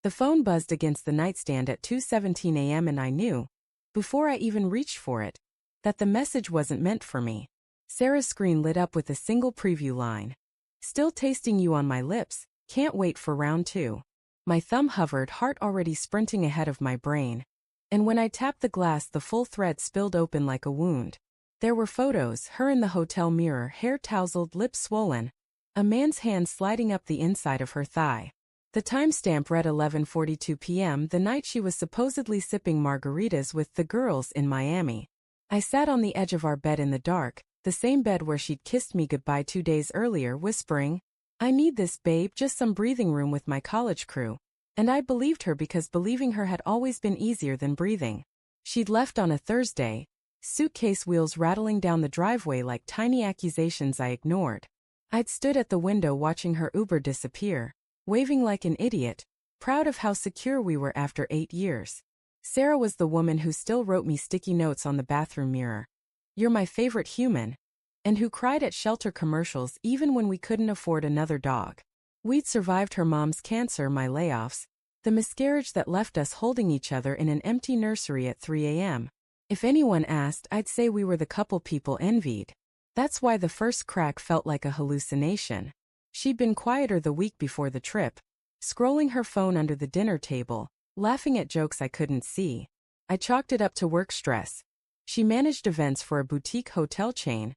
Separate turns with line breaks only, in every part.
The phone buzzed against the nightstand at 2:17 a.m. and I knew, before I even reached for it, that the message wasn't meant for me. Sarah's screen lit up with a single preview line. Still tasting you on my lips, can't wait for round 2. My thumb hovered, heart already sprinting ahead of my brain. And when I tapped the glass, the full thread spilled open like a wound. There were photos, her in the hotel mirror, hair tousled, lips swollen, a man's hand sliding up the inside of her thigh. The timestamp read 11:42 p.m., the night she was supposedly sipping margaritas with the girls in Miami. I sat on the edge of our bed in the dark, the same bed where she'd kissed me goodbye 2 days earlier, whispering, "I need this, babe, just some breathing room with my college crew." And I believed her because believing her had always been easier than breathing. She'd left on a Thursday, suitcase wheels rattling down the driveway like tiny accusations I ignored. I'd stood at the window watching her Uber disappear, waving like an idiot, proud of how secure we were after 8 years. Sarah was the woman who still wrote me sticky notes on the bathroom mirror. "You're my favorite human," and who cried at shelter commercials even when we couldn't afford another dog. We'd survived her mom's cancer, my layoffs, the miscarriage that left us holding each other in an empty nursery at 3 a.m. If anyone asked, I'd say we were the couple people envied. That's why the first crack felt like a hallucination. She'd been quieter the week before the trip, scrolling her phone under the dinner table, laughing at jokes I couldn't see. I chalked it up to work stress. She managed events for a boutique hotel chain,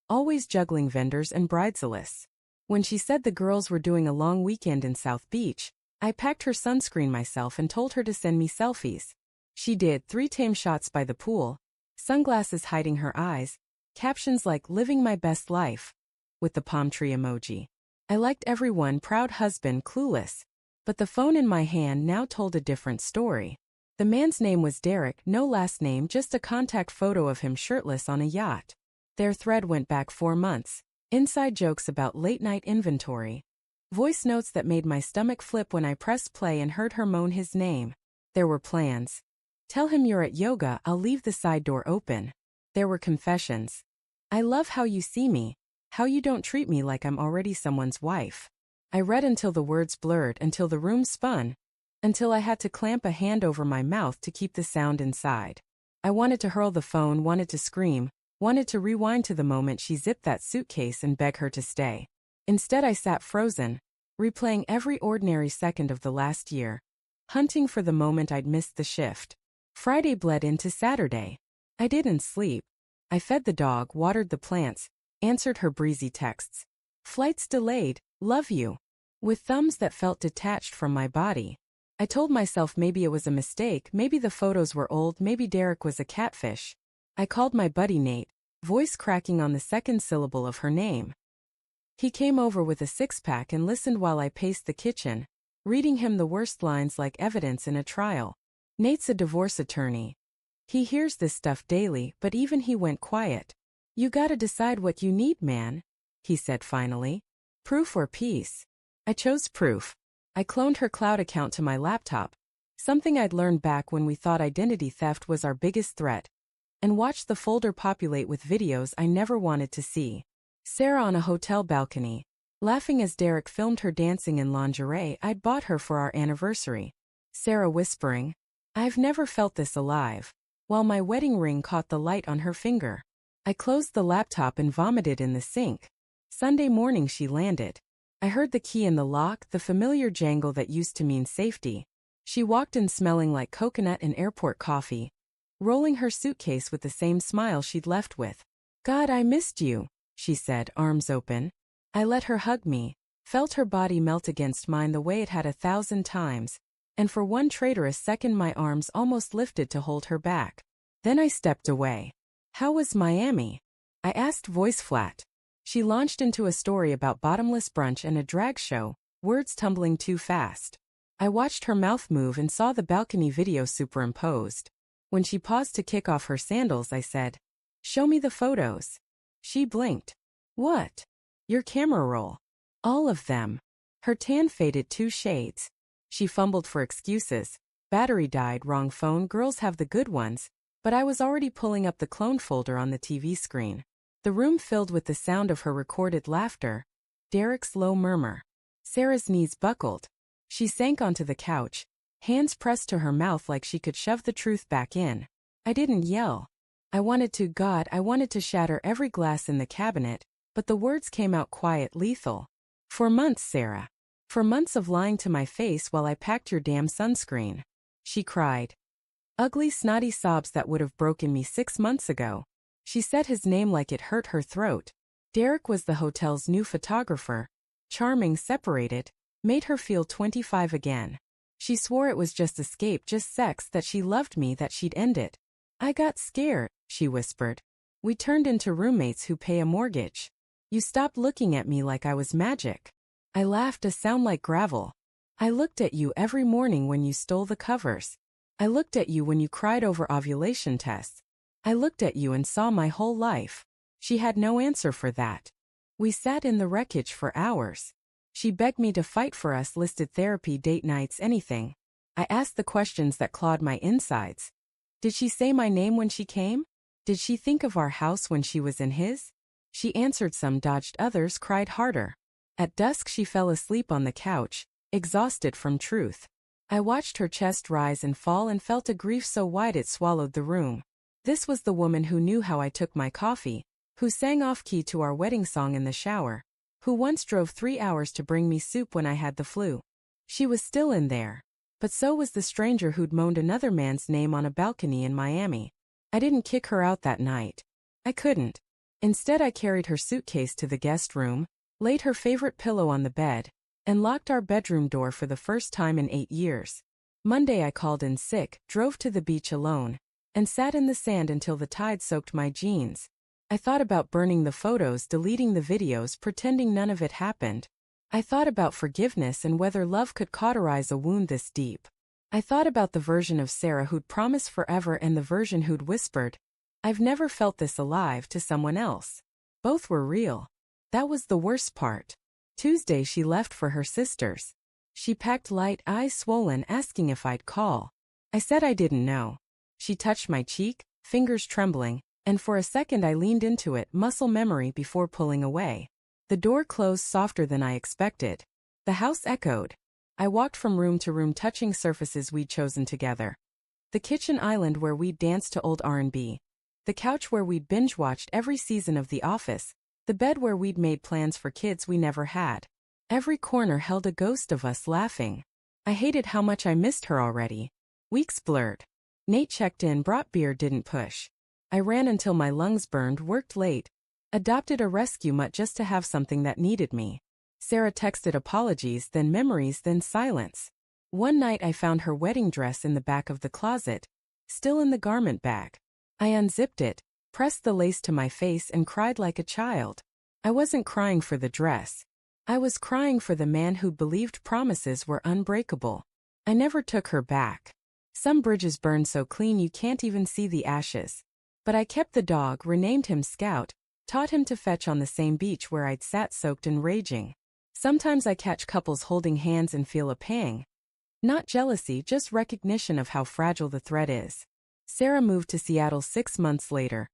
always juggling vendors and bridezillas. When she said the girls were doing a long weekend in South Beach, I packed her sunscreen myself and told her to send me selfies. She did, 3 tame shots by the pool, sunglasses hiding her eyes, captions like "living my best life," with the palm tree emoji. I liked everyone, proud husband, clueless. But the phone in my hand now told a different story. The man's name was Derek, no last name, just a contact photo of him shirtless on a yacht. Their thread went back 4 months. Inside jokes about late-night inventory. Voice notes that made my stomach flip when I pressed play and heard her moan his name. There were plans. "Tell him you're at yoga, I'll leave the side door open." There were confessions. "I love how you see me, how you don't treat me like I'm already someone's wife." I read until the words blurred, until the room spun, until I had to clamp a hand over my mouth to keep the sound inside. I wanted to hurl the phone, wanted to scream, wanted to rewind to the moment she zipped that suitcase and beg her to stay. Instead I sat frozen, replaying every ordinary second of the last year, hunting for the moment I'd missed the shift. Friday bled into Saturday. I didn't sleep. I fed the dog, watered the plants, answered her breezy texts. Flights delayed, love you. With thumbs that felt detached from my body. I told myself maybe it was a mistake, maybe the photos were old, maybe Derek was a catfish. I called my buddy Nate, voice cracking on the second syllable of her name. He came over with a 6-pack and listened while I paced the kitchen, reading him the worst lines like evidence in a trial. Nate's a divorce attorney. He hears this stuff daily, but even he went quiet. "You gotta decide what you need, man," he said finally. "Proof or peace?" I chose proof. I cloned her cloud account to my laptop, something I'd learned back when we thought identity theft was our biggest threat, and watched the folder populate with videos I never wanted to see. Sarah on a hotel balcony, laughing as Derek filmed her dancing in lingerie I'd bought her for our anniversary. Sarah whispering, "I've never felt this alive," while my wedding ring caught the light on her finger. I closed the laptop and vomited in the sink. Sunday morning she landed. I heard the key in the lock, the familiar jangle that used to mean safety. She walked in smelling like coconut and airport coffee, rolling her suitcase with the same smile she'd left with. "God, I missed you," she said, arms open. I let her hug me, felt her body melt against mine the way it had 1,000 times, and for one traitorous second my arms almost lifted to hold her back. Then I stepped away. "How was Miami?" I asked, voice flat. She launched into a story about bottomless brunch and a drag show, words tumbling too fast. I watched her mouth move and saw the balcony video superimposed. When she paused to kick off her sandals, I said, "Show me the photos." She blinked. "What?" "Your camera roll." "All of them." Her tan faded 2 shades. She fumbled for excuses. "Battery died, wrong phone, girls have the good ones." But I was already pulling up the clone folder on the TV screen. The room filled with the sound of her recorded laughter, Derek's low murmur. Sarah's knees buckled. She sank onto the couch, hands pressed to her mouth like she could shove the truth back in. I didn't yell. I wanted to shatter every glass in the cabinet, but the words came out quiet, lethal. For months, Sarah. For months of lying to my face while I packed your damn sunscreen. She cried. Ugly, snotty sobs that would have broken me 6 months ago. She said his name like it hurt her throat. Derek was the hotel's new photographer. Charming, separated, made her feel 25 again. She swore it was just escape, just sex, that she loved me, that she'd end it. I got scared, she whispered. We turned into roommates who pay a mortgage. You stopped looking at me like I was magic. I laughed, a sound like gravel. I looked at you every morning when you stole the covers. I looked at you when you cried over ovulation tests. I looked at you and saw my whole life. She had no answer for that. We sat in the wreckage for hours. She begged me to fight for us, listed therapy, date nights, anything. I asked the questions that clawed my insides. Did she say my name when she came? Did she think of our house when she was in his? She answered some, dodged others, cried harder. At dusk she fell asleep on the couch, exhausted from truth. I watched her chest rise and fall and felt a grief so wide it swallowed the room. This was the woman who knew how I took my coffee, who sang off-key to our wedding song in the shower, who once drove 3 hours to bring me soup when I had the flu. She was still in there. But so was the stranger who'd moaned another man's name on a balcony in Miami. I didn't kick her out that night. I couldn't. Instead, I carried her suitcase to the guest room, laid her favorite pillow on the bed, and locked our bedroom door for the first time in 8 years. Monday I called in sick, drove to the beach alone, and sat in the sand until the tide soaked my jeans. I thought about burning the photos, deleting the videos, pretending none of it happened. I thought about forgiveness and whether love could cauterize a wound this deep. I thought about the version of Sarah who'd promised forever and the version who'd whispered, "I've never felt this alive," to someone else. Both were real. That was the worst part. Tuesday she left for her sister's. She packed light, eyes swollen, asking if I'd call. I said I didn't know. She touched my cheek, fingers trembling, and for a second I leaned into it, muscle memory, before pulling away. The door closed softer than I expected. The house echoed. I walked from room to room, touching surfaces we'd chosen together. The kitchen island where we'd danced to old R&B. The couch where we'd binge-watched every season of The Office. The bed where we'd made plans for kids we never had. Every corner held a ghost of us laughing. I hated how much I missed her already. Weeks blurred. Nate checked in, brought beer, didn't push. I ran until my lungs burned, worked late, adopted a rescue mutt just to have something that needed me. Sarah texted apologies, then memories, then silence. One night I found her wedding dress in the back of the closet, still in the garment bag. I unzipped it, pressed the lace to my face, and cried like a child. I wasn't crying for the dress. I was crying for the man who believed promises were unbreakable. I never took her back. Some bridges burn so clean you can't even see the ashes. But I kept the dog, renamed him Scout, taught him to fetch on the same beach where I'd sat soaked and raging. Sometimes I catch couples holding hands and feel a pang. Not jealousy, just recognition of how fragile the thread is. Sarah moved to Seattle 6 months later.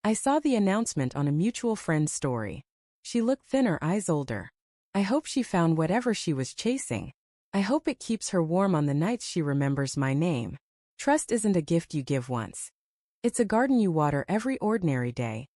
I saw the announcement on a mutual friend's story. She looked thinner, eyes older. I hope she found whatever she was chasing. I hope it keeps her warm on the nights she remembers my name. Trust isn't a gift you give once. It's a garden you water every ordinary day.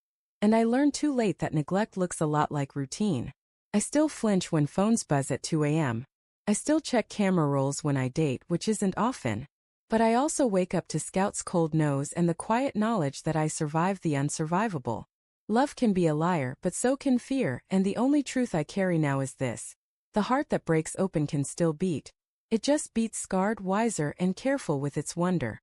And I learned too late that neglect looks a lot like routine. I still flinch when phones buzz at 2 a.m. I still check camera rolls when I date, which isn't often. But I also wake up to Scout's cold nose and the quiet knowledge that I survived the unsurvivable. Love can be a liar, but so can fear, and the only truth I carry now is this. The heart that breaks open can still beat. It just beats scarred, wiser, and careful with its wonder.